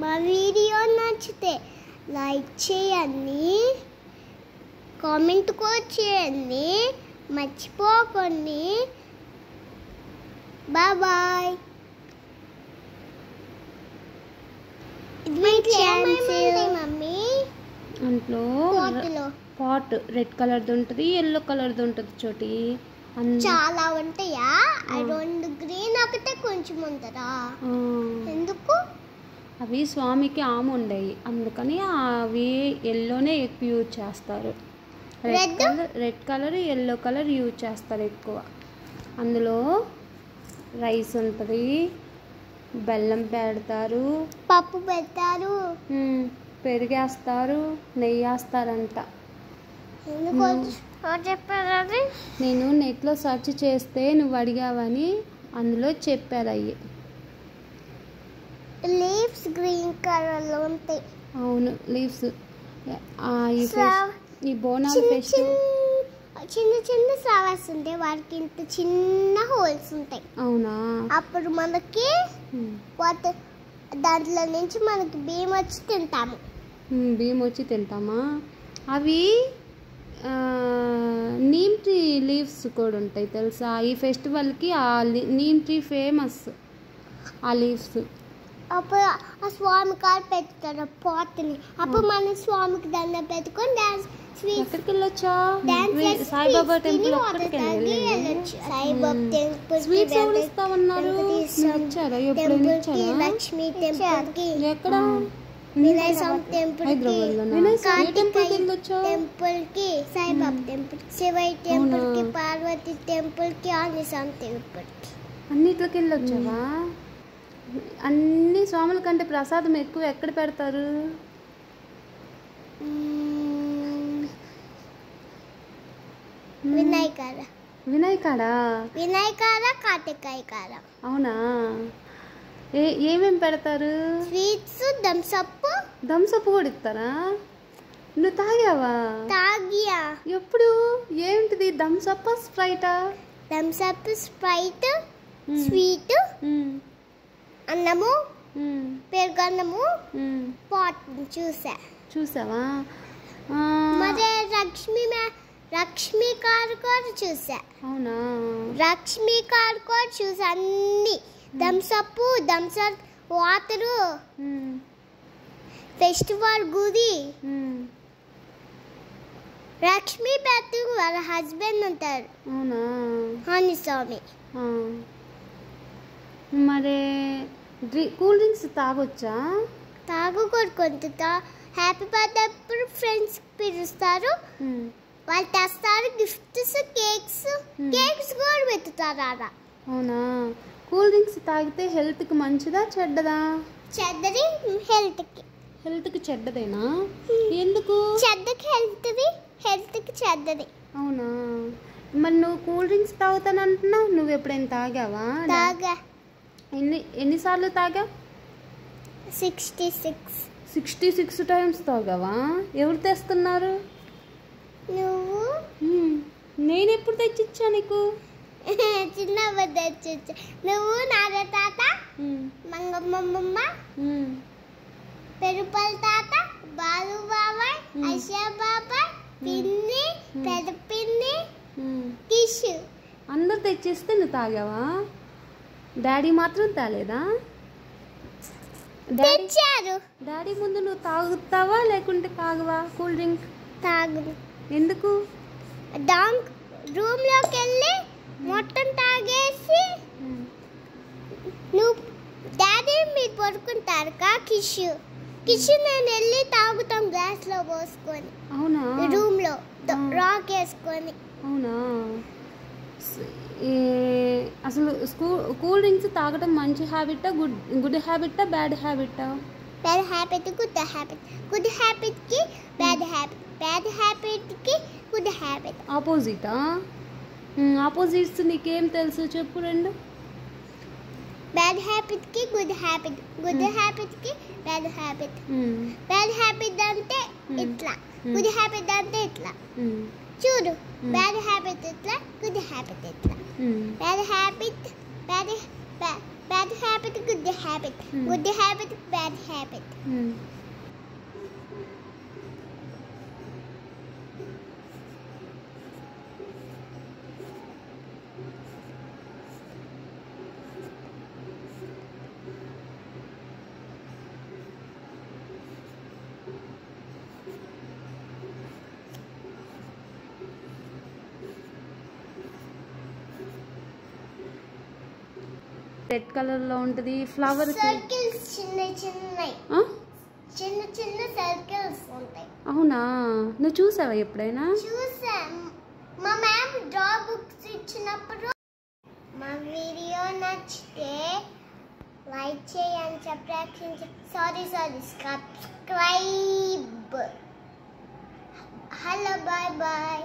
మా వీడియో నచ్చితే లైక్ చేయండి, కామెంట్ కూడా చేయండి, మర్చిపోకండి. బాయ్. మమ్మీ అంట్లో పాట్ రెడ్ కలర్ది ఉంటుంది, ఎల్లో కలర్ది ఉంటుంది చోటి. చాలా ఉంటాయా? రెండు గ్రీన్ ఒకటే కొంచెం ఉంటుందా? ఎందుకు? అవి స్వామికి ఆమె ఉండేవి, అందుకని అవి ఎల్లోనే ఎక్కువ యూజ్ చేస్తారు. Red colour yellow colour use చేస్తారు ఎక్కువ. అందులో రైస్ ఉంటుంది, బెల్లం పెడతారు, పప్పు పెడతారు, పెరిగేస్తారు, నెయ్యి వేస్తారంట. చెప్పారు. నేను నెట్లో సెర్చ్ చేస్తే నువ్వు అడిగావని అందులో చెప్పారు అయ్యి. లీవ్స్ గ్రీన్ కలర్లో ఉంటాయి. అవును, లీవ్స్. ఈ బోనాల ఫెస్టివల్ చిన్న చిన్న ఫ్లవర్స్ ఉంటాయి, వాటికి ఇంత చిన్న హోల్స్ ఉంటాయి. అవునా? అప్పుడు మనకి దాంట్లో నుంచి మనకి బియ్యం వచ్చి తింటాము. బియ్యం వచ్చి తింటామా? అవి నీమ్ ట్రీ లీవ్స్ కూడా ఉంటాయి తెలుసా? ఈ ఫెస్టివల్కి ఆ నీమ్ ట్రీ ఫేమస్. ఆ లీవ్స్ అప్పుడు ఆ స్వామి కారు పెట్టుతారు పాట్ని. అప్పుడు మనం స్వామికి దండం పెట్టుకొని ఎక్కడికి వెళ్ళొచ్చా? సాయిబాబా టెంపుల్ ఒక్కడికి వెళ్ళొచ్చు. సాయిబాబా టెంపుల్ స్వీట్స్ ఎవరు ఇస్తామన్నారు? ఇచ్చారా? ఎప్పుడైనా ఇచ్చారా? లక్ష్మీ టెంపుల్ కి, ఎక్కడ? వినాయక టెంపుల్ కి, టెంపుల్ కి, సాయిబాబా టెంపుల్, శివయ్య టెంపుల్ కి, పార్వతి టెంపుల్ కి, ఆంజనేయ టెంపుల్ కి, అన్నిట్లోకి వెళ్ళొచ్చావా? అన్ని స్వాముల కంటే ప్రసాదం ఎక్కువ ఎక్కడ పెడతారు? వినాయకాడ కార్తికాయ కాడ. అవునా? ఏమేమి పెడతారు? స్వీట్స్, థమ్సప్ కూడా ఇస్తారా? నువ్వు తాగావా? తాగియా. ఎప్పుడు? ఏంటిది? థమ్సప్ స్ప్రైటా? థమ్సప్ స్ప్రైట్, స్వీట్, అన్నము, పెరుగన్నము, పాట్ చూసావా? మరి లక్ష్మీ కారు కూడా చూసా. అవునా? లక్ష్మీ కారు కూడా చూసా. అన్ని థమ్సప్ వాటరు, ఫెస్టివల్ గుడి. లక్ష్మీ పెద్ద వాళ్ళ హస్బెండ్ ఉంటారు. అవునా? హని స్వామి. మరి కూల్ డ్రింక్స్ తాగొచ్చా? తాగకూడదు. కొంత హ్యాపీ బర్త్డే అప్పుడు ఫ్రెండ్స్ పిలుస్తారు, వాళ్ళు తెస్తారు గిఫ్ట్స్, కేక్స్ కూడా పెట్టుతారు ఆడ. అవునా? కూల్ డ్రింక్స్ తాగితే హెల్త్కి మంచిదా చెడ్డదా? చెడ్డది. హెల్త్కి చెడ్డదేనా? ఎందుకు? చెడ్డకి హెల్త్కి చెడ్డది. అవునా? మరి నువ్వు కూల్ డ్రింక్స్ తాగుతానంటున్నావు, నువ్వు ఎప్పుడైనా తాగావా? తాగా. ఎన్నిసార్లు తాగా? 66 టైమ్స్ తాగావా? ఎవరు తెస్తున్నారు? నువ్వు. నేను ఎప్పుడు తెచ్చిచ్చా నీకు? చిన్నప్పుడు తెచ్చిచ్చా. నువ్వు, నాన్న తాత, మంగమ్మ, పెరుపల్ తాత, బాలు బాబాయ్, ఐషా బాబాయ్, పిన్ని, పెద్ద పిన్ని, కిషు అందరు తెచ్చిస్తే నువ్వు తాగావా? డాడీ మాత్రం తాలేదా? డాడీ ముందు నువ్వు తాగుతావా లేకుంటే తాగవా కూల్ డ్రింక్? తాగు. ఎందుకు? రూమ్ లోకి వెళ్ళి మొత్తం తాగేసి నువ్వు డాడీ మీరు పడుకుంటారు కా కిషు నేను వెళ్ళి తాగుతాం గ్లాస్ లో పోసుకొని. అవునా? రూమ్ లో రాక్ వేసుకొని. అవునా? అసలు కూల్ డ్రింక్స్ తాగడం మంచి హ్యాబిటా, గుడ్ హ్యాబిటా, బ్యాడ్ హ్యాబిటా? Bad habit, good habit. Good habit కి బ్యాడ్ హ్యాబిట్, బ్యాడ్ హ్యాబిట్ కి గుడ్ హ్యాబిట్. ఆపోజిటా? ఆపోజిట్స్ నీకేం తెలుసు చెప్పు రెండు. బ్యాడ్ హ్యాబిట్ కి గుడ్ హ్యాబిట్, గుడ్ హ్యాబిట్ కి బ్యాడ్ హ్యాబిట్. బ్యాడ్ హ్యాబిట్ అంటే ఇట్లా, గుడ్ హ్యాబిట్ అంటే ఇట్లా. చూడు, బ్యాడ్ హ్యాబిట్ ఇట్లా, గుడ్ హ్యాబిట్ ఇట్లా. Bad habit Bad habit, good habit. Good habit, bad habit. Red colour లో ఉంటది ఫ్లవర్ సర్కిల్స్ చిన్న చిన్న సర్కిల్స్ ఉంటాయి. అవునా, నువ్వు చూసావా ఎప్పుడైనా? చూసాను, మా మ్యామ్ డ్రా బుక్స్ ఇచ్చినప్పుడు. మా వీడియో నచ్చితే లైక్ చేయండి, సబ్స్క్రైబ్. Hello, bye bye.